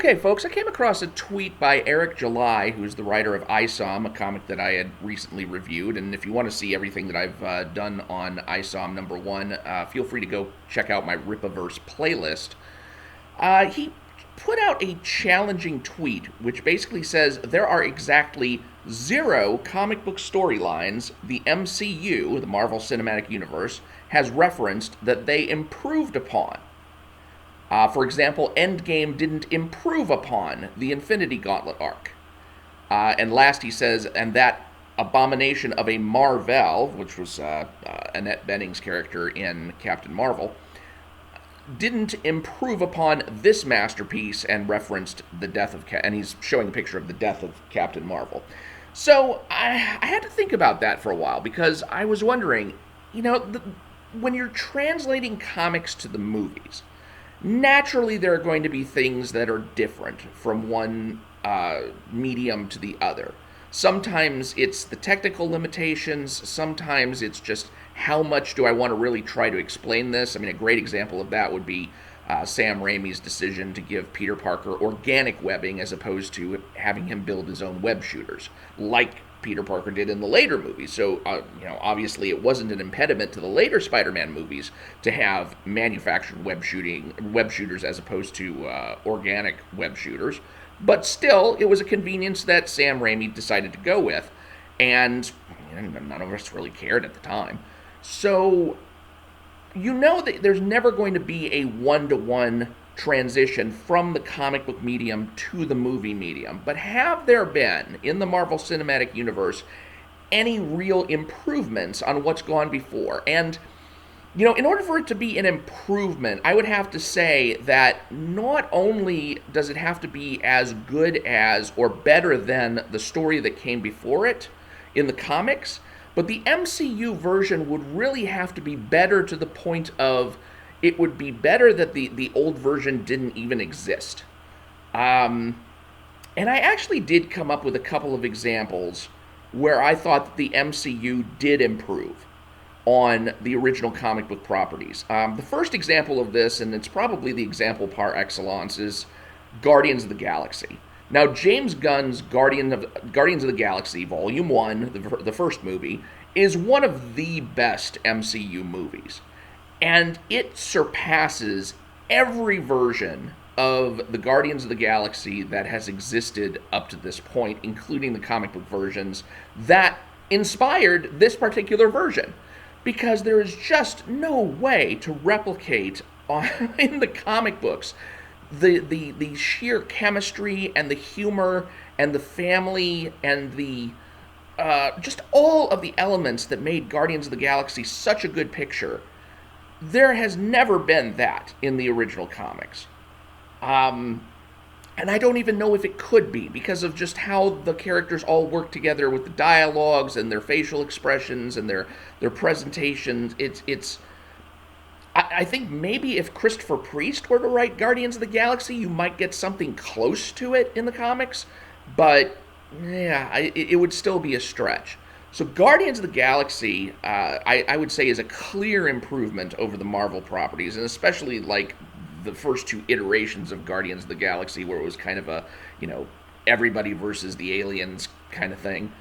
Okay, folks, I came across a tweet by Eric July, who's the writer of ISOM, a comic that I had recently reviewed. And if you want to see everything that I've done on ISOM number one, feel free to go check out my Rippaverse playlist. He put out a challenging tweet, which basically says there are exactly 0 comic book storylines the MCU, the Marvel Cinematic Universe, has referenced that they improved upon. For example, Endgame didn't improve upon the Infinity Gauntlet arc. And last he says, and that abomination of a Marvel, which was Annette Bening's character in Captain Marvel, didn't improve upon this masterpiece, and referenced the death of and he's showing a picture of the death of Captain Marvel. So I had to think about that for a while, because I was wondering, when you're translating comics to the movies, naturally there are going to be things that are different from one medium to the other. Sometimes it's the technical limitations, sometimes it's just how much do I want to really try to explain this. I mean, a great example of that would be Sam Raimi's decision to give Peter Parker organic webbing as opposed to having him build his own web shooters, like Peter Parker did in the later movies. So, obviously it wasn't an impediment to the later Spider-Man movies to have manufactured web shooters as opposed to organic web shooters. But still, it was a convenience that Sam Raimi decided to go with, and none of us really cared at the time. So, that there's never going to be a one-to-one transition from the comic book medium to the movie medium. But have there been, in the Marvel Cinematic Universe, any real improvements on what's gone before? And, in order for it to be an improvement, I would have to say that not only does it have to be as good as or better than the story that came before it in the comics, but the MCU version would really have to be better to the point of it would be better that the old version didn't even exist. And I actually did come up with a couple of examples where I thought that the MCU did improve on the original comic book properties. The first example of this, and it's probably the example par excellence, is Guardians of the Galaxy. Now, James Gunn's Guardians of the Galaxy, Volume 1, the first movie, is one of the best MCU movies. And it surpasses every version of the Guardians of the Galaxy that has existed up to this point, including the comic book versions that inspired this particular version. Because there is just no way to replicate in the comic books the sheer chemistry and the humor and the family and the just all of the elements that made Guardians of the Galaxy such a good picture. There has never been that in the original comics. And I don't even know if it could be, because of just how the characters all work together with the dialogues and their facial expressions and their presentations. I think maybe if Christopher Priest were to write Guardians of the Galaxy, you might get something close to it in the comics, but yeah, it would still be a stretch. So Guardians of the Galaxy, I would say, is a clear improvement over the Marvel properties, and especially like the first 2 iterations of Guardians of the Galaxy, where it was kind of a, everybody versus the aliens kind of thing.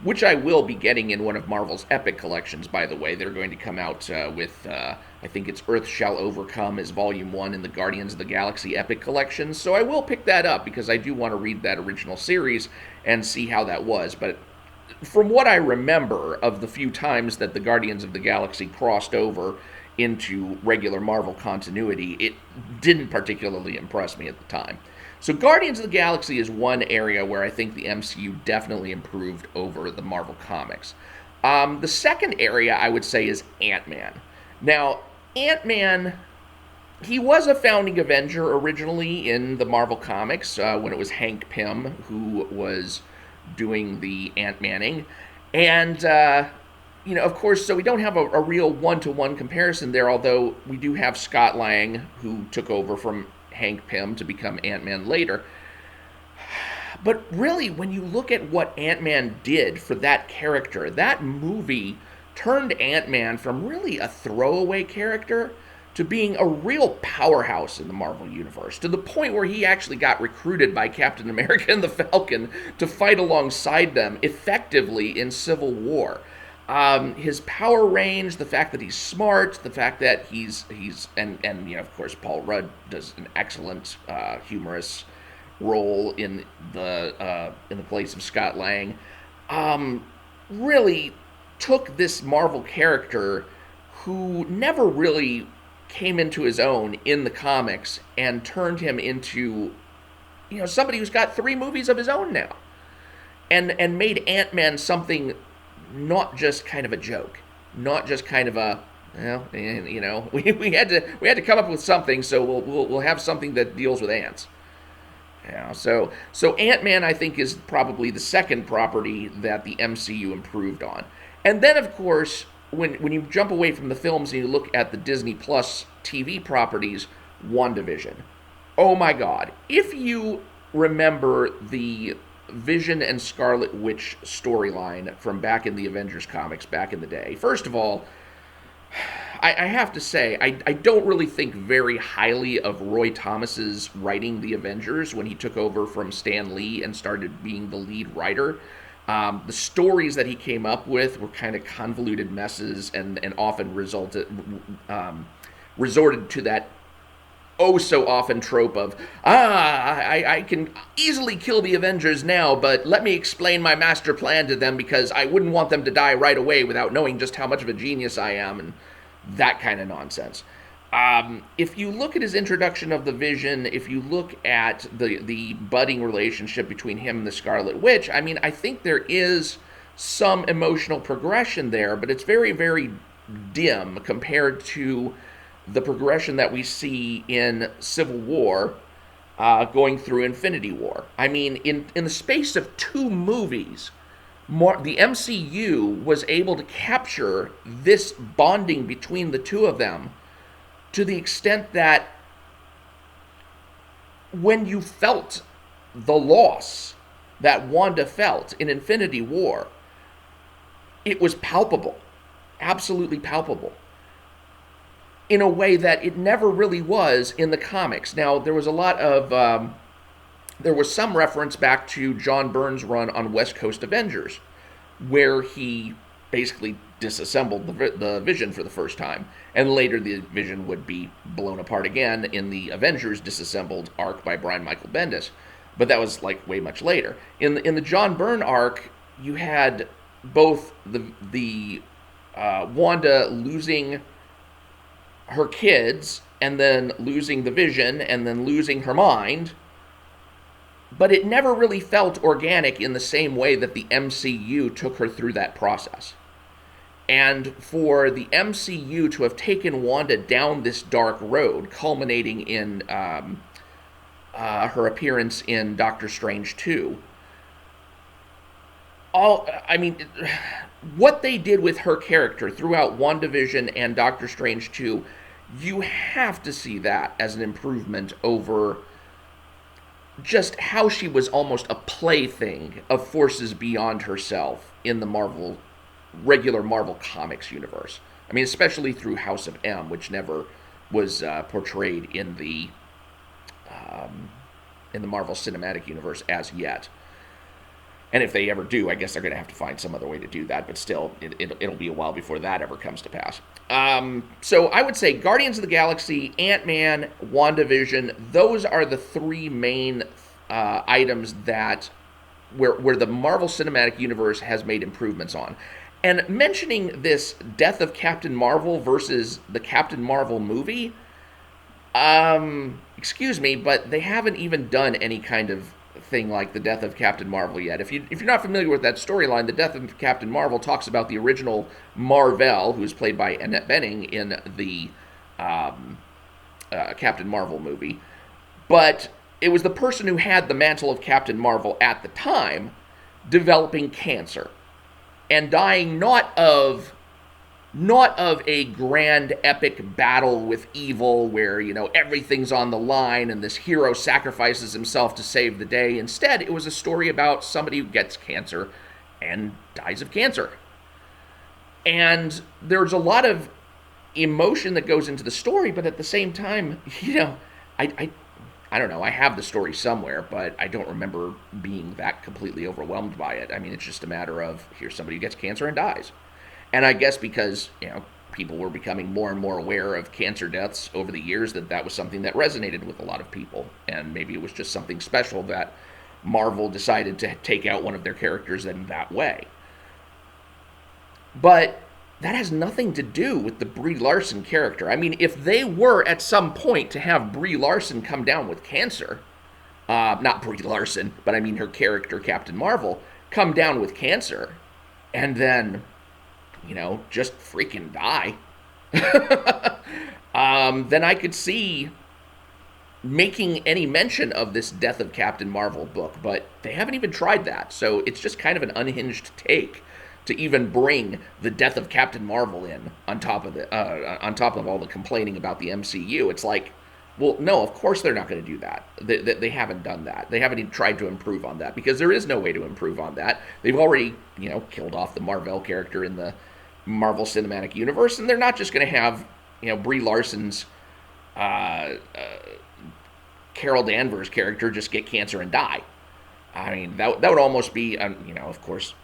Which I will be getting in one of Marvel's Epic collections, by the way. They're going to come out with, I think it's Earth Shall Overcome as Volume 1 in the Guardians of the Galaxy Epic collection. So I will pick that up, because I do want to read that original series and see how that was. But from what I remember of the few times that the Guardians of the Galaxy crossed over into regular Marvel continuity, it didn't particularly impress me at the time. So Guardians of the Galaxy is one area where I think the MCU definitely improved over the Marvel comics. The second area I would say is Ant-Man. Now, Ant-Man, he was a founding Avenger originally in the Marvel comics when it was Hank Pym who was doing the Ant-Manning. And, of course, so we don't have a real one-to-one comparison there, although we do have Scott Lang, who took over from Hank Pym to become Ant-Man later. But really, when you look at what Ant-Man did for that character, that movie turned Ant-Man from really a throwaway character to being a real powerhouse in the Marvel Universe, to the point where he actually got recruited by Captain America and the Falcon to fight alongside them effectively in Civil War. His power range, the fact that he's smart, the fact that he's and of course Paul Rudd does an excellent humorous role in the place of Scott Lang, really took this Marvel character who never really came into his own in the comics and turned him into, somebody who's got 3 movies of his own now, and made Ant-Man something not just kind of a joke, not just kind of a, we had to come up with something, so we'll have something that deals with ants. So Ant-Man, I think, is probably the second property that the MCU improved on. And then, of course, when you jump away from the films and you look at the Disney Plus TV properties, WandaVision. Oh my God. If you remember the Vision and Scarlet Witch storyline from back in the Avengers comics back in the day, first of all, I have to say, I don't really think very highly of Roy Thomas's writing the Avengers when he took over from Stan Lee and started being the lead writer. The stories that he came up with were kind of convoluted messes and often resorted to that so often trope of, I can easily kill the Avengers now, but let me explain my master plan to them because I wouldn't want them to die right away without knowing just how much of a genius I am, and that kind of nonsense. If you look at his introduction of the Vision, if you look at the budding relationship between him and the Scarlet Witch, I think there is some emotional progression there, but it's very, very dim compared to the progression that we see in Civil War going through Infinity War. In the space of 2 movies, the MCU was able to capture this bonding between the 2 of them to the extent that when you felt the loss that Wanda felt in Infinity War, it was palpable, absolutely palpable, in a way that it never really was in the comics. Now, there was some reference back to John Byrne's run on West Coast Avengers, where he basically disassembled the Vision for the first time, and later the Vision would be blown apart again in the Avengers Disassembled arc by Brian Michael Bendis. But that was way much later. In the John Byrne arc, you had both the Wanda losing her kids, and then losing the Vision, and then losing her mind, but it never really felt organic in the same way that the MCU took her through that process. And for the MCU to have taken Wanda down this dark road, culminating in her appearance in Doctor Strange 2, what they did with her character throughout WandaVision and Doctor Strange 2, you have to see that as an improvement over just how she was almost a plaything of forces beyond herself in the regular Marvel Comics universe. Especially through House of M, which never was portrayed in the Marvel Cinematic Universe as yet. And if they ever do, I guess they're going to have to find some other way to do that. But still, it'll be a while before that ever comes to pass. So I would say Guardians of the Galaxy, Ant-Man, WandaVision, those are the 3 main items that where the Marvel Cinematic Universe has made improvements on. And mentioning this Death of Captain Marvel versus the Captain Marvel movie, excuse me, but they haven't even done any kind of thing like the Death of Captain Marvel yet. If you're not familiar with that storyline, the Death of Captain Marvel talks about the original Mar-Vell, who was played by Annette Bening in the Captain Marvel movie. But it was the person who had the mantle of Captain Marvel at the time developing cancer and dying not of a grand epic battle with evil where, everything's on the line and this hero sacrifices himself to save the day. Instead, it was a story about somebody who gets cancer and dies of cancer. And there's a lot of emotion that goes into the story, but at the same time, I don't know. I have the story somewhere, but I don't remember being that completely overwhelmed by it. I mean, it's just a matter of here's somebody who gets cancer and dies. And I guess because, people were becoming more and more aware of cancer deaths over the years, that was something that resonated with a lot of people. And maybe it was just something special that Marvel decided to take out one of their characters in that way. But that has nothing to do with the Brie Larson character. I mean, if they were at some point to have Brie Larson come down with cancer, not Brie Larson, but I mean her character, Captain Marvel, come down with cancer, and then, just freaking die, then I could see making any mention of this Death of Captain Marvel book, but they haven't even tried that, so it's just kind of an unhinged take to even bring the Death of Captain Marvel in on top of all the complaining about the MCU. It's like, well, no, of course they're not going to do that. They haven't done that. They haven't even tried to improve on that because there is no way to improve on that. They've already, killed off the Marvel character in the Marvel Cinematic Universe, and they're not just going to have, Brie Larson's Carol Danvers character just get cancer and die. I mean, that would almost be, of course,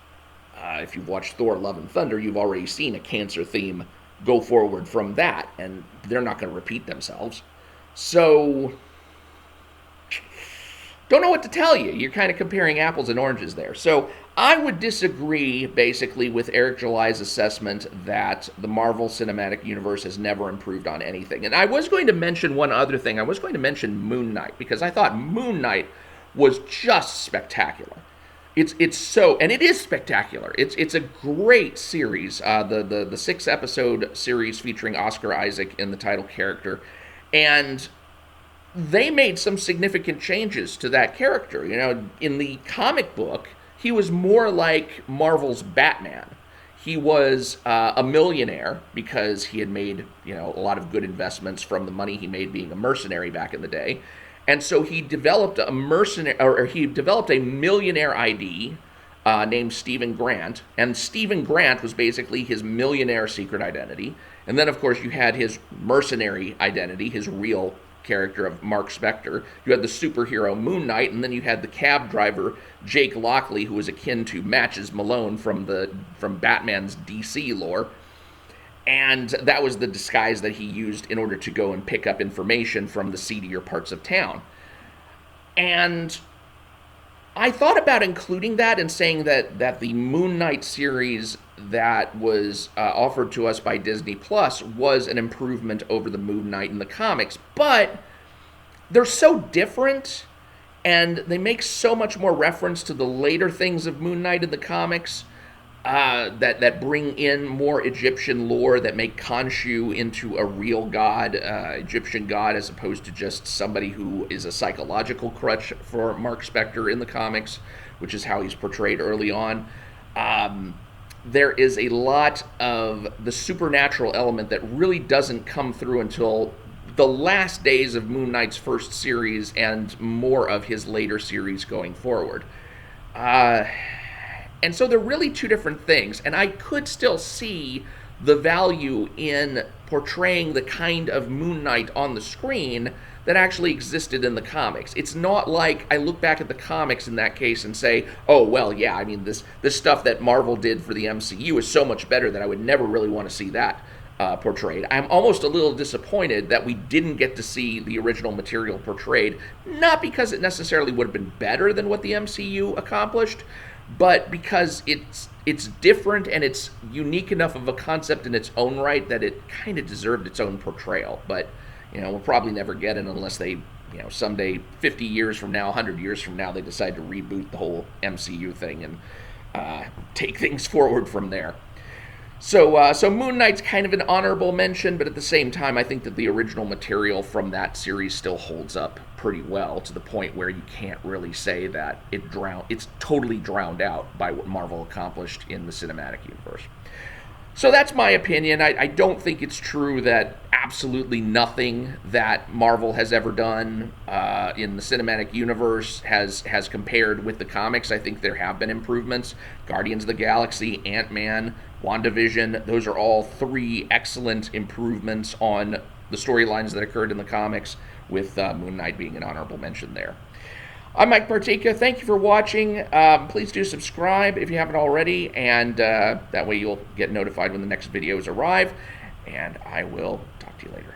if you've watched Thor: Love and Thunder, you've already seen a cancer theme go forward from that, and they're not going to repeat themselves. So, don't know what to tell you. You're kind of comparing apples and oranges there. So, I would disagree, basically, with Eric July's assessment that the Marvel Cinematic Universe has never improved on anything. And I was going to mention one other thing. I was going to mention Moon Knight, because I thought Moon Knight was just spectacular. It's so, and it is spectacular. It's a great series. The 6-episode series featuring Oscar Isaac in the title character, and they made some significant changes to that character. In the comic book, he was more like Marvel's Batman. He was a millionaire because he had made a lot of good investments from the money he made being a mercenary back in the day. And so he developed a millionaire ID named Stephen Grant, and Stephen Grant was basically his millionaire secret identity. And then, of course, you had his mercenary identity, his real character of Mark Spector. You had the superhero Moon Knight, and then you had the cab driver Jake Lockley, who was akin to Matches Malone from Batman's DC lore. And that was the disguise that he used in order to go and pick up information from the seedier parts of town. And I thought about including that and saying that the Moon Knight series that was offered to us by Disney Plus was an improvement over the Moon Knight in the comics. But they're so different, and they make so much more reference to the later things of Moon Knight in the comics, that bring in more Egyptian lore, that make Khonshu into a real god, Egyptian god, as opposed to just somebody who is a psychological crutch for Mark Spector in the comics, which is how he's portrayed early on. There is a lot of the supernatural element that really doesn't come through until the last days of Moon Knight's first series and more of his later series going forward. And so they're really two different things, and I could still see the value in portraying the kind of Moon Knight on the screen that actually existed in the comics. It's not like I look back at the comics in that case and say, oh, well, yeah, I mean, this stuff that Marvel did for the MCU is so much better that I would never really want to see that portrayed. I'm almost a little disappointed that we didn't get to see the original material portrayed, not because it necessarily would have been better than what the MCU accomplished, but because it's different and it's unique enough of a concept in its own right that it kind of deserved its own portrayal. But, we'll probably never get it unless they, someday, 50 years from now, 100 years from now, they decide to reboot the whole MCU thing and take things forward from there. So Moon Knight's kind of an honorable mention, but at the same time, I think that the original material from that series still holds up pretty well, to the point where you can't really say that it's totally drowned out by what Marvel accomplished in the cinematic universe. So that's my opinion. I don't think it's true that absolutely nothing that Marvel has ever done in the cinematic universe has compared with the comics. I think there have been improvements. Guardians of the Galaxy, Ant-Man, WandaVision. Those are all three excellent improvements on the storylines that occurred in the comics, with Moon Knight being an honorable mention there. I'm Mike Partika. Thank you for watching. Please do subscribe if you haven't already, and that way you'll get notified when the next videos arrive. And I will talk to you later.